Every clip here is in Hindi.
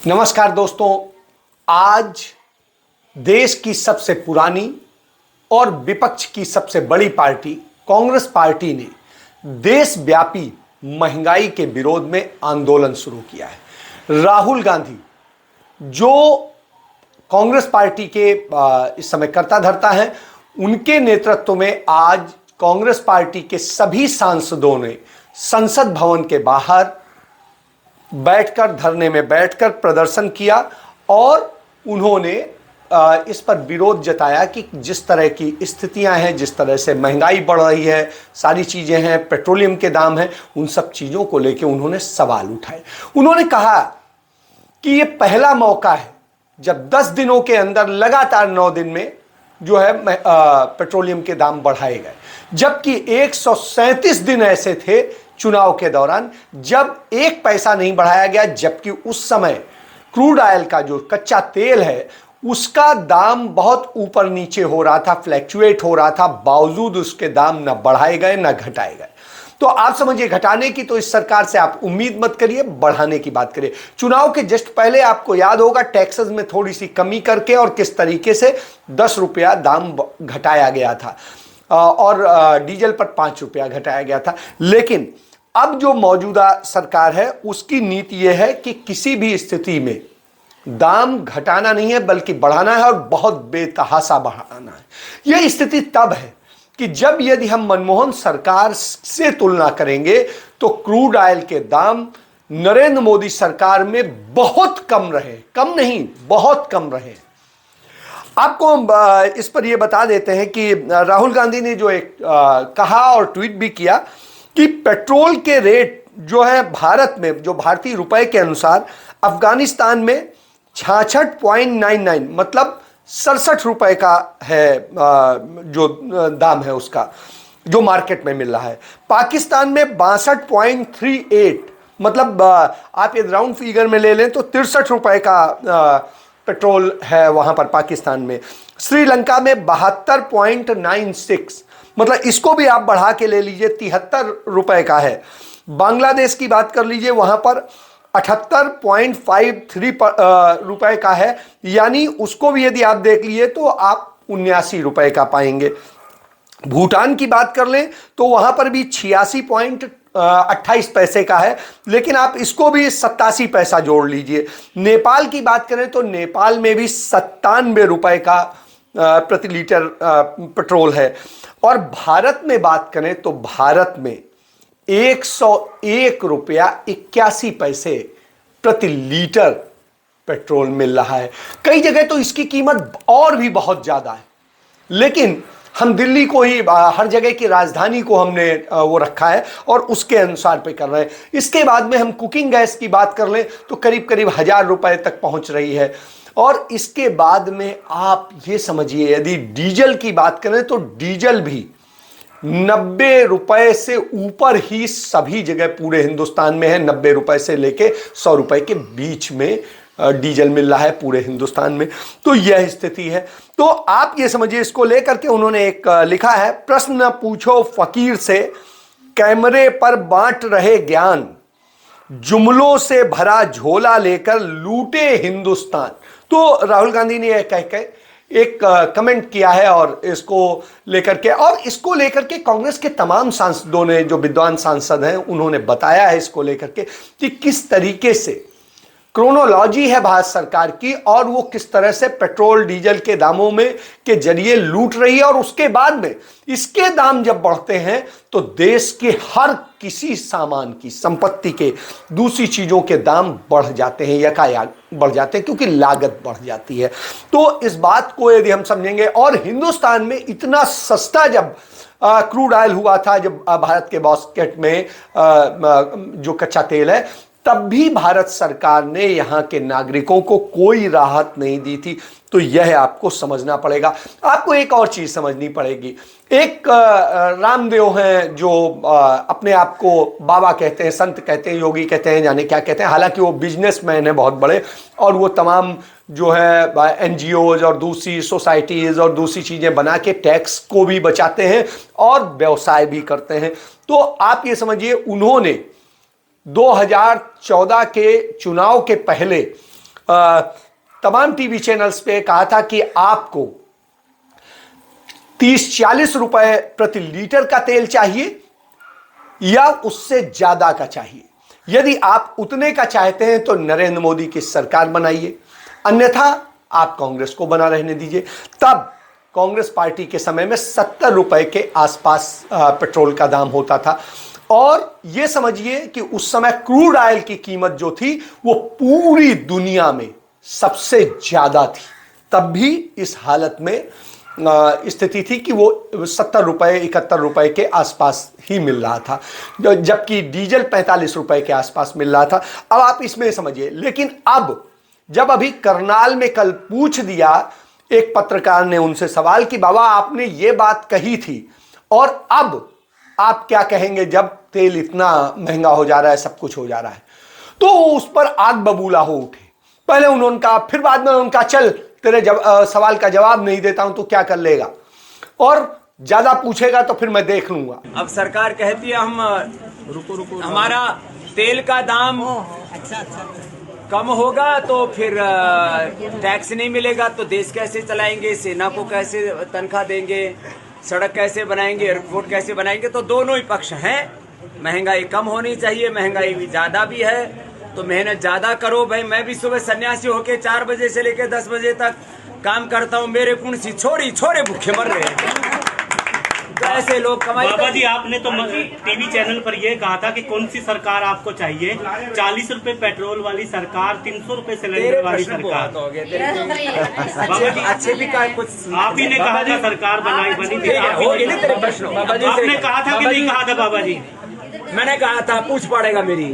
नमस्कार दोस्तों। आज देश की सबसे पुरानी और विपक्ष की सबसे बड़ी पार्टी कांग्रेस पार्टी ने देशव्यापी महंगाई के विरोध में आंदोलन शुरू किया है। राहुल गांधी जो कांग्रेस पार्टी के इस समय कर्ता धर्ता हैं, उनके नेतृत्व में आज कांग्रेस पार्टी के सभी सांसदों ने संसद भवन के बाहर बैठकर धरने में बैठकर प्रदर्शन किया और उन्होंने इस पर विरोध जताया कि जिस तरह की स्थितियां हैं, जिस तरह से महंगाई बढ़ रही है, सारी चीजें हैं, पेट्रोलियम के दाम हैं, उन सब चीजों को लेकर उन्होंने सवाल उठाए। उन्होंने कहा कि ये पहला मौका है जब 10 दिनों के अंदर लगातार 9 दिन में जो है पेट्रोलियम के दाम बढ़ाए गए, जबकि 137 दिन ऐसे थे चुनाव के दौरान जब 1 पैसा नहीं बढ़ाया गया, जबकि उस समय क्रूड ऑयल का जो कच्चा तेल है उसका दाम बहुत ऊपर नीचे हो रहा था, फ्लैक्चुएट हो रहा था, बावजूद उसके दाम न बढ़ाए गए न घटाए गए। तो आप समझिए, घटाने की तो इस सरकार से आप उम्मीद मत करिए, बढ़ाने की बात करिए। चुनाव के जस्ट पहले आपको याद होगा टैक्सेस में थोड़ी सी कमी करके और किस तरीके से 10 रुपया दाम घटाया गया था और डीजल पर 5 रुपया घटाया गया था। लेकिन अब जो मौजूदा सरकार है उसकी नीति यह है कि किसी भी स्थिति में दाम घटाना नहीं है बल्कि बढ़ाना है और बहुत बेतहाशा बढ़ाना है। यह स्थिति तब है कि जब यदि हम मनमोहन सरकार से तुलना करेंगे तो क्रूड ऑयल के दाम नरेंद्र मोदी सरकार में बहुत कम रहे, कम नहीं बहुत कम रहे। आपको इस पर यह बता देते हैं कि राहुल गांधी ने जो एक कहा और ट्वीट भी किया कि पेट्रोल के रेट जो है भारत में, जो भारतीय रुपए के अनुसार अफगानिस्तान में 66.99 मतलब 67 रुपए का है जो दाम है उसका, जो मार्केट में मिल रहा है। पाकिस्तान में 62.38 मतलब आप ये राउंड फिगर में ले लें तो 63 रुपए का पेट्रोल है वहां पर पाकिस्तान में। श्रीलंका में 72.96 मतलब इसको भी आप बढ़ा के ले लीजिए 73 रुपए का है। बांग्लादेश की बात कर लीजिए, वहां पर 78.53 रुपए का है, यानी उसको भी यदि आप देख लिए तो आप 79 रुपए का पाएंगे। भूटान की बात कर लें तो वहां पर भी 86.28 पैसे का है, लेकिन आप इसको भी 87 पैसा जोड़ लीजिए। नेपाल की बात करें तो नेपाल में भी 97 रुपए का प्रति लीटर पेट्रोल है। और भारत में बात करें तो भारत में 101 रुपया 81 पैसे प्रति लीटर पेट्रोल मिल रहा है। कई जगह तो इसकी कीमत और भी बहुत ज्यादा है, लेकिन हम दिल्ली को ही, हर जगह की राजधानी को हमने वो रखा है और उसके अनुसार पे कर रहे हैं। इसके बाद में हम कुकिंग गैस की बात कर लें तो करीब करीब 1000 रुपए तक पहुंच रही है। और इसके बाद में आप ये समझिए, यदि डीजल की बात करें तो डीजल भी 90 रुपए से ऊपर ही सभी जगह पूरे हिंदुस्तान में है। 90 रुपए से लेके 100 रुपए के बीच में डीजल मिल रहा है पूरे हिंदुस्तान में। तो यह स्थिति है। तो आप ये समझिए, इसको लेकर के उन्होंने एक लिखा है, प्रश्न पूछो फकीर से, कैमरे पर बांट रहे ज्ञान, जुमलों से भरा झोला लेकर लूटे हिंदुस्तान। तो राहुल गांधी ने यह कह के एक कमेंट किया है और इसको लेकर के कांग्रेस के तमाम सांसदों ने, जो विद्वान सांसद हैं, उन्होंने बताया है इसको लेकर के कि किस तरीके से क्रोनोलॉजी है भारत सरकार की और वो किस तरह से पेट्रोल डीजल के दामों में के जरिए लूट रही है। और उसके बाद में इसके दाम जब बढ़ते हैं तो देश के हर किसी सामान की, संपत्ति के, दूसरी चीजों के दाम बढ़ जाते हैं, यकायक बढ़ जाते हैं, क्योंकि लागत बढ़ जाती है। तो इस बात को यदि हम समझेंगे, और हिंदुस्तान में इतना सस्ता जब क्रूड ऑयल हुआ था, जब भारत के बास्केट में जो कच्चा तेल है, तब भी भारत सरकार ने यहां के नागरिकों को कोई राहत नहीं दी थी। तो यह आपको समझना पड़ेगा। आपको एक और चीज समझनी पड़ेगी। एक रामदेव हैं जो अपने आप को बाबा कहते हैं, संत कहते हैं, योगी कहते हैं, जाने क्या कहते हैं। हालांकि वो बिजनेसमैन है बहुत बड़े, और वो तमाम जो है एनजीओज और दूसरी सोसाइटीज और दूसरी चीजें बना के टैक्स को भी बचाते हैं और व्यवसाय भी करते हैं। तो आप ये समझिए, उन्होंने 2014 के चुनाव के पहले तमाम टीवी चैनल्स पे कहा था कि आपको 30-40 रुपए प्रति लीटर का तेल चाहिए या उससे ज्यादा का चाहिए। यदि आप उतने का चाहते हैं तो नरेंद्र मोदी की सरकार बनाइए, अन्यथा आप कांग्रेस को बना रहने दीजिए। तब कांग्रेस पार्टी के समय में 70 रुपए के आसपास पेट्रोल का दाम होता था और यह समझिए कि उस समय क्रूड ऑयल की कीमत जो थी वो पूरी दुनिया में सबसे ज्यादा थी। तब भी इस हालत में स्थिति थी कि वो 70 रुपए 71 रुपए के आसपास ही मिल रहा था, जबकि डीजल 45 रुपए के आसपास मिल रहा था। अब आप इसमें समझिए। लेकिन अब जब अभी करनाल में कल पूछ दिया एक पत्रकार ने उनसे सवाल कि बाबा आपने ये बात कही थी और अब आप क्या कहेंगे जब तेल इतना महंगा हो जा रहा है, सब कुछ हो जा रहा है, तो उस पर आग बबूला हो उठे। पहले उन्होंने कहा, फिर बाद में उन्होंने कहा चल तेरे सवाल का जवाब नहीं देता हूं तो क्या कर लेगा, और ज्यादा पूछेगा तो फिर मैं देख लूंगा। अब सरकार कहती है हम रुको हमारा तेल का दाम कम होगा तो फिर टैक्स नहीं मिलेगा तो देश कैसे चलाएंगे, सेना को कैसे तनख्वाह देंगे, सड़क कैसे बनाएंगे, एयरपोर्ट कैसे बनाएंगे। तो दोनों ही पक्ष हैं। महंगाई कम होनी चाहिए, महंगाई भी ज्यादा भी है तो मेहनत ज्यादा करो। भाई मैं भी सुबह सन्यासी होके 4 बजे से लेकर 10 बजे तक काम करता हूँ, मेरे कुंसी छोरे भूखे मर रहे हैं। तो ऐसे लोग कमाई। बाबा जी आपने तो टीवी चैनल पर यह कहा था कि कौन सी सरकार आपको चाहिए, 40 रुपए पेट्रोल वाली सरकार, 300 रुपए सिलेंडर वाली सरकार। अच्छे भी का कुछ आप ही ने कहा था सरकार बनी थी, आपने कहा था कि नहीं कहा था बाबा जी? मैंने कहा था पूछ पड़ेगा मेरी।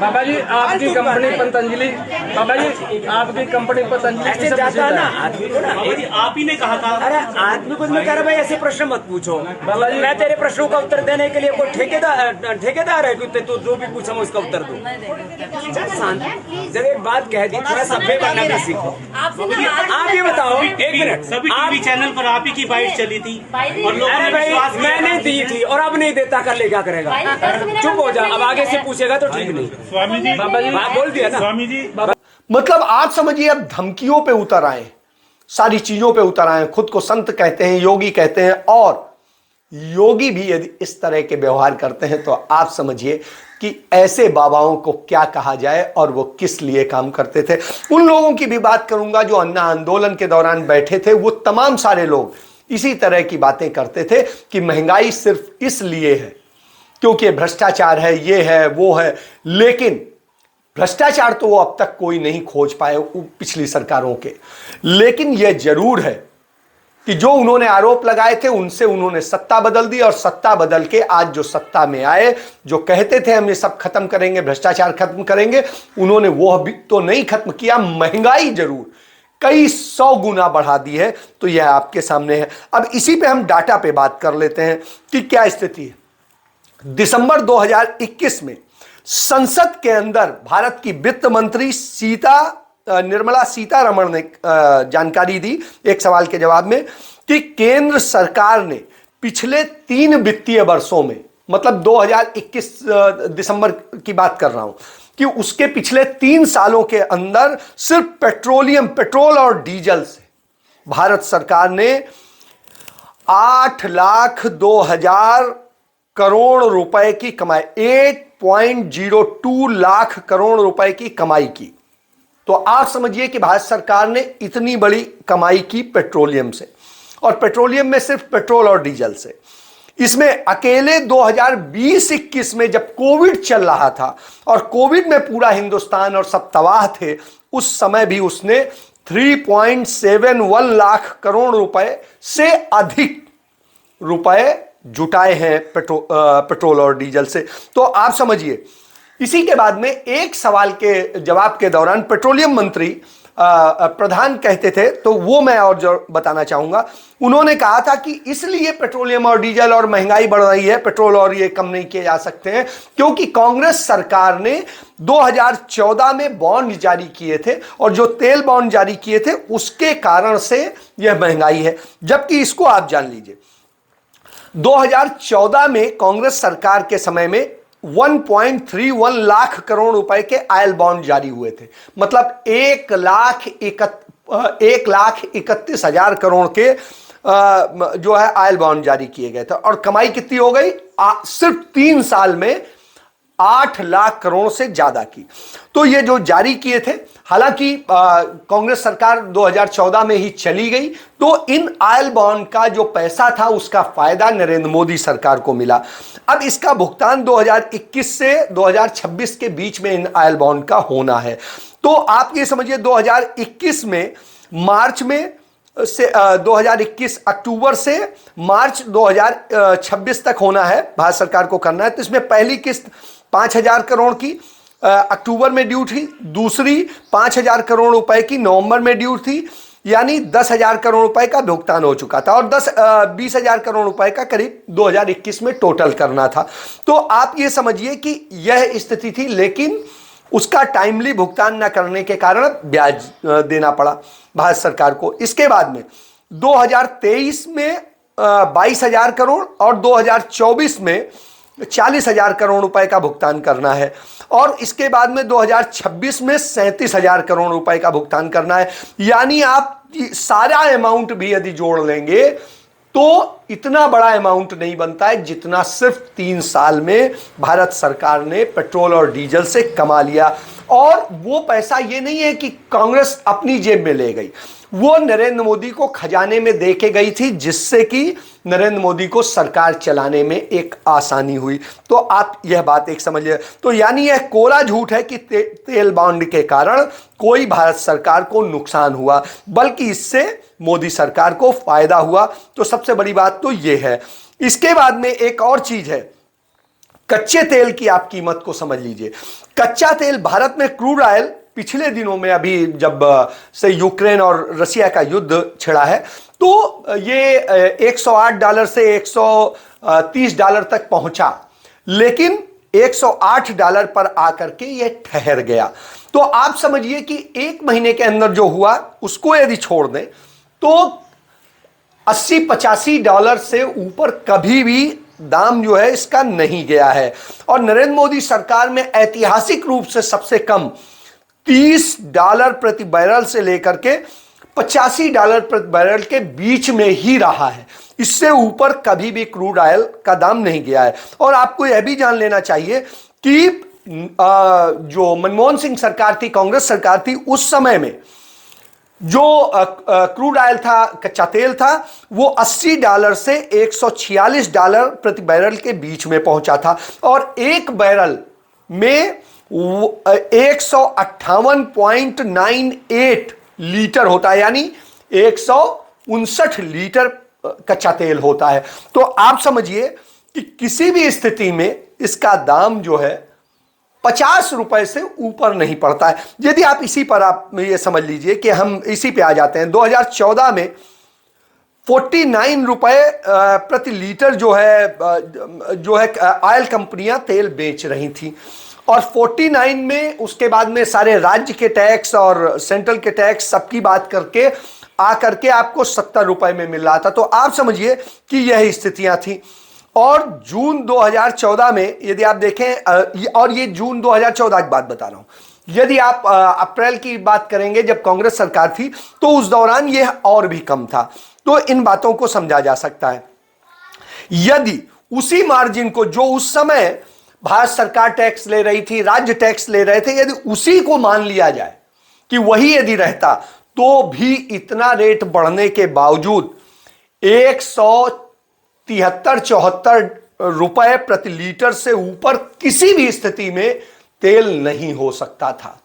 बाबा जी आपकी कंपनी पतंजलि, बाबा जी आपकी कंपनी पतंजलि ऐसे जाता है ना आदमी को ना। आप ही ने कहा था। अरे आदमी को मैं कह रहा भाई ऐसे प्रश्न मत पूछो। बाबा जी मैं तेरे प्रश्नों का उत्तर देने के लिए कोई ठेकेदार है कि तू जो भी पूछा मैं उसका उत्तर दूं। जब एक बात कह दी थोड़ा सभ्य बनना भी सीखो। आप ये बताओ एक मिनट, सभी टीवी चैनल पर आप ही की बाइट चली थी और लोगों ने विश्वास किया। मैंने दी थी और अब नहीं देता, कर लेगा करेगा। चुप हो जा, अब आगे से पूछेगा तो ठीक नहीं। स्वामी जी बाबा जी बोल दिया ना। स्वामी जी मतलब आप समझिए अब धमकियों पे उतर आए, सारी चीजों पे उतर आए, खुद को संत कहते हैं, योगी कहते हैं, और योगी भी यदि इस तरह के व्यवहार करते हैं तो आप समझिए कि ऐसे बाबाओं को क्या कहा जाए और वो किस लिए काम करते थे। उन लोगों की भी बात करूंगा जो अन्ना आंदोलन के दौरान बैठे थे। वो तमाम सारे लोग इसी तरह की बातें करते थे कि महंगाई सिर्फ इसलिए है क्योंकि भ्रष्टाचार है, ये है, वो है। लेकिन भ्रष्टाचार तो वो अब तक कोई नहीं खोज पाए पिछली सरकारों के। लेकिन यह जरूर है कि जो उन्होंने आरोप लगाए थे उनसे उन्होंने सत्ता बदल दी, और सत्ता बदल के आज जो सत्ता में आए, जो कहते थे हम ये सब खत्म करेंगे, भ्रष्टाचार खत्म करेंगे, उन्होंने वो भी तो नहीं खत्म किया, महंगाई जरूर कई 100 गुना बढ़ा दी है। तो यह आपके सामने है। अब इसी पे हम डाटा पे बात कर लेते हैं कि क्या स्थिति है। दिसंबर 2021 में संसद के अंदर भारत की वित्त मंत्री निर्मला सीतारमण ने जानकारी दी एक सवाल के जवाब में कि केंद्र सरकार ने पिछले 3 वित्तीय वर्षों में, मतलब 2021 दिसंबर की बात कर रहा हूं, कि उसके पिछले 3 सालों के अंदर सिर्फ पेट्रोल और डीजल से भारत सरकार ने 8,02,000 करोड़ रुपए की कमाई, 8.02 लाख करोड़ रुपए की कमाई की। तो आप समझिए कि भारत सरकार ने इतनी बड़ी कमाई की पेट्रोलियम से, और पेट्रोलियम में सिर्फ पेट्रोल और डीजल से। इसमें अकेले 2020-21 में जब कोविड चल रहा था और कोविड में पूरा हिंदुस्तान और सब तबाह थे, उस समय भी उसने 3.71 लाख करोड़ रुपए से अधिक रुपए जुटाए हैं पेट्रोल और डीजल से। तो आप समझिए, इसी के बाद में एक सवाल के जवाब के दौरान पेट्रोलियम मंत्री प्रधान कहते थे, तो वो मैं और जो बताना चाहूंगा, उन्होंने कहा था कि इसलिए पेट्रोलियम और डीजल और महंगाई बढ़ रही है, पेट्रोल और ये कम नहीं किए जा सकते हैं, क्योंकि कांग्रेस सरकार ने 2014 में बॉन्ड जारी किए थे और जो तेल बॉन्ड जारी किए थे उसके कारण से यह महंगाई है। जबकि इसको आप जान लीजिए, 2014 में कांग्रेस सरकार के समय में 1.31 लाख करोड़ रुपए के आयल बॉन्ड जारी हुए थे। मतलब 1,31,000 करोड़ के जो है आयल बॉन्ड जारी किए गए थे। और कमाई कितनी हो गई? सिर्फ 3 साल में 8 लाख करोड़ से ज्यादा की। तो ये जो जारी किए थे, हालांकि कांग्रेस सरकार 2014 में ही चली गई, तो इन आयल बॉन्ड का जो पैसा था उसका फायदा नरेंद्र मोदी सरकार को मिला। अब इसका भुगतान 2021 से 2026 के बीच में इन आयल बॉन्ड का होना है। तो आप ये समझिए 2021 में मार्च में से 2021 अक्टूबर से मार्च 2026 तक होना है, भारत सरकार को करना है। तो इसमें पहली किस्त 5,000 करोड़ की अक्टूबर में ड्यू थी, दूसरी 5,000 करोड़ रुपए की नवंबर में ड्यू थी, यानी 10,000 करोड़ रुपए का भुगतान हो चुका था, और 20,000 करोड़ रुपए का करीब 2021 में टोटल करना था। तो आप ये समझिए कि यह स्थिति थी, लेकिन उसका टाइमली भुगतान न करने के कारण ब्याज देना पड़ा भारत सरकार को। इसके बाद में 2023 में 22,000 करोड़ और 2024 में 40,000 करोड़ रुपए का भुगतान करना है, और इसके बाद में 2026 में 37,000 करोड़ रुपए का भुगतान करना है। यानी आप सारा अमाउंट भी यदि जोड़ लेंगे तो इतना बड़ा अमाउंट नहीं बनता है जितना सिर्फ 3 साल में भारत सरकार ने पेट्रोल और डीजल से कमा लिया। और वो पैसा ये नहीं है कि कांग्रेस अपनी जेब में ले गई, वो नरेंद्र मोदी को खजाने में दे के गई थी, जिससे कि नरेंद्र मोदी को सरकार चलाने में एक आसानी हुई। तो आप यह बात एक समझिए। तो यानी यह कोरा झूठ है कि तेल बॉन्ड के कारण कोई भारत सरकार को नुकसान हुआ, बल्कि इससे मोदी सरकार को फायदा हुआ। तो सबसे बड़ी बात तो यह है। इसके बाद में एक और चीज है, कच्चे तेल की आप कीमत को समझ लीजिए। कच्चा तेल भारत में क्रूड ऑयल पिछले दिनों में, अभी जब से यूक्रेन और रसिया का युद्ध छिड़ा है, तो ये $108 से $130 तक पहुंचा, लेकिन $108 पर आकर के ये ठहर गया। तो आप समझिए कि 1 महीने के अंदर जो हुआ उसको यदि छोड़ दें तो $80-85 से ऊपर कभी भी दाम जो है इसका नहीं गया है। और नरेंद्र मोदी सरकार में ऐतिहासिक रूप से सबसे कम $30 प्रति बैरल से लेकर के $85 प्रति बैरल के बीच में ही रहा है। इससे ऊपर कभी भी क्रूड ऑयल का दाम नहीं गया है। और आपको यह भी जान लेना चाहिए कि जो मनमोहन सिंह सरकार थी, कांग्रेस सरकार थी, उस समय में जो क्रूड ऑयल था, कच्चा तेल था, वो $80 से $146 प्रति बैरल के बीच में पहुंचा था, और एक बैरल में 158.98 लीटर होता है, यानी 159 लीटर कच्चा तेल होता है। तो आप समझिए कि किसी भी स्थिति में इसका दाम जो है 50 रुपए से ऊपर नहीं पड़ता है। यदि आप इसी पर आप ये समझ लीजिए कि हम इसी पे आ जाते हैं, 2014 में 49 रुपए प्रति लीटर जो है ऑयल कंपनियां तेल बेच रही थी, और 49 में उसके बाद में सारे राज्य के टैक्स और सेंट्रल के टैक्स सबकी बात करके आकर के आपको 70 रुपए में मिल रहा था। तो आप समझिए कि यह स्थितियां थी। और जून 2014 में यदि आप देखें, और ये जून 2014 की बात बता रहा हूं, यदि आप अप्रैल की बात करेंगे जब कांग्रेस सरकार थी, तो उस दौरान यह और भी कम था। तो इन बातों को समझा जा सकता है। यदि उसी मार्जिन को जो उस समय भारत सरकार टैक्स ले रही थी, राज्य टैक्स ले रहे थे, यदि उसी को मान लिया जाए कि वही यदि रहता, तो भी इतना रेट बढ़ने के बावजूद 173-74 रुपए प्रति लीटर से ऊपर किसी भी स्थिति में तेल नहीं हो सकता था।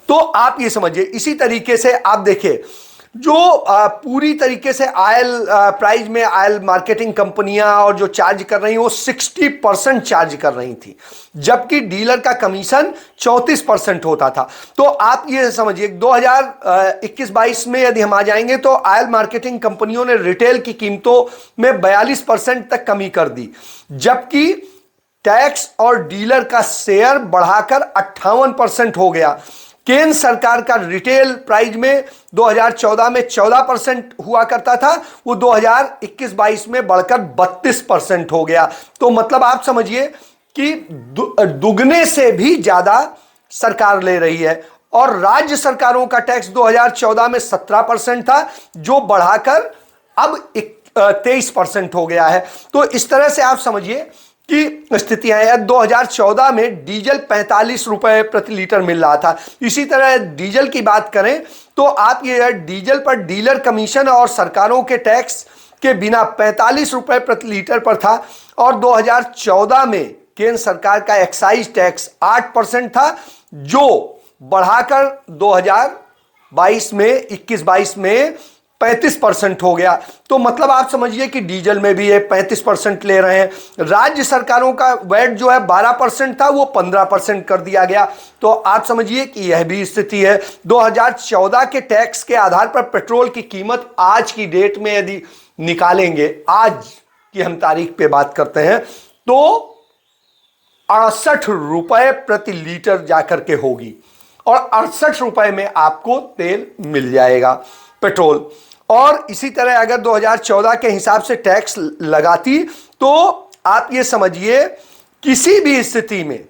तो आप ये समझिए। इसी तरीके से आप देखिए, जो पूरी तरीके से ऑयल प्राइस में ऑयल मार्केटिंग कंपनियां और जो चार्ज कर रही हैं वो 60% चार्ज कर रही थी, जबकि डीलर का कमीशन 34% होता था। तो आप ये समझिए 2021-22 में यदि हम आ जाएंगे तो ऑयल मार्केटिंग कंपनियों ने रिटेल की कीमतों में 42% तक कमी कर दी, जबकि टैक्स और डीलर का शेयर बढ़ाकर 58% हो गया। केंद्र सरकार का रिटेल प्राइस में 2014 में 14% हुआ करता था, वो 2021-22 में बढ़कर 32% हो गया। तो मतलब आप समझिए कि दुगने से भी ज्यादा सरकार ले रही है। और राज्य सरकारों का टैक्स 2014 में 17% था, जो बढ़ाकर अब 23% हो गया है। तो इस तरह से आप समझिए कि स्थितियां हैं। 2014 में डीजल 45 रुपए प्रति लीटर मिल रहा था। इसी तरह डीजल की बात करें तो आप ये डीजल पर डीलर कमीशन और सरकारों के टैक्स के बिना 45 रुपए प्रति लीटर पर था। और 2014 में केंद्र सरकार का एक्साइज टैक्स 8% था, जो बढ़ाकर 2022 में 21-22 में 35% हो गया। तो मतलब आप समझिए कि डीजल में भी ये 35% ले रहे हैं। राज्य सरकारों का वैट जो है 12% था, वो 15% कर दिया गया। तो आप समझिए कि यह भी स्थिति है। 2014 के टैक्स के आधार पर पेट्रोल की कीमत आज की डेट में यदि निकालेंगे, आज की हम तारीख पे बात करते हैं, तो 68 रुपए प्रति लीटर जाकर के होगी और 68 रुपए में आपको तेल मिल जाएगा, पेट्रोल। और इसी तरह अगर 2014 के हिसाब से टैक्स लगाती तो आप ये समझिए किसी भी स्थिति में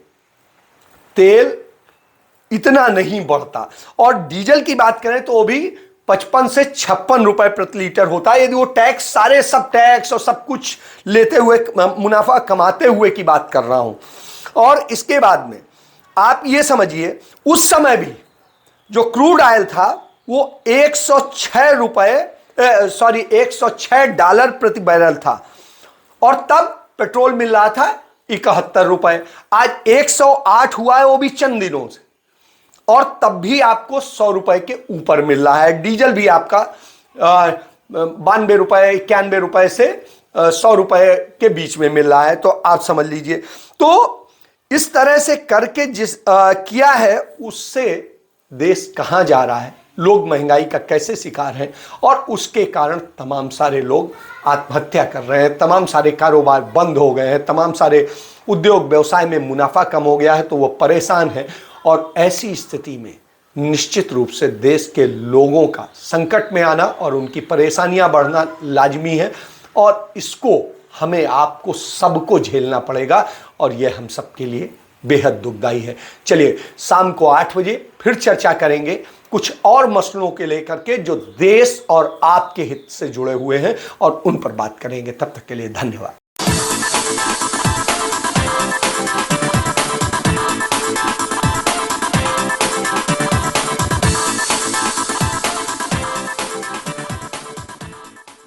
तेल इतना नहीं बढ़ता। और डीजल की बात करें तो वो भी 55 से 56 रुपए प्रति लीटर होता है, यदि वो टैक्स सारे सब टैक्स और सब कुछ लेते हुए, मुनाफा कमाते हुए की बात कर रहा हूं। और इसके बाद में आप ये समझिए उस समय भी जो क्रूड ऑयल था वो 106 डॉलर प्रति बैरल था, और तब पेट्रोल मिल रहा था 71 रुपए। आज 108 हुआ है, वो भी चंद दिनों से, और तब भी आपको 100 रुपए के ऊपर मिल रहा है। डीजल भी आपका 92 रुपए 91 रुपए से 100 रुपए के बीच में मिल रहा है। तो आप समझ लीजिए, तो इस तरह से करके जिस किया है, उससे देश कहां जा रहा है, लोग महंगाई का कैसे शिकार हैं, और उसके कारण तमाम सारे लोग आत्महत्या कर रहे हैं, तमाम सारे कारोबार बंद हो गए हैं, तमाम सारे उद्योग व्यवसाय में मुनाफा कम हो गया है, तो वो परेशान है। और ऐसी स्थिति में निश्चित रूप से देश के लोगों का संकट में आना और उनकी परेशानियां बढ़ना लाजमी है, और इसको हमें आपको सबको झेलना पड़ेगा, और यह हम सबके लिए बेहद दुखदाई है। चलिए शाम को 8 बजे फिर चर्चा करेंगे कुछ और मसलों के लेकर के जो देश और आपके हित से जुड़े हुए हैं, और उन पर बात करेंगे। तब तक के लिए धन्यवाद।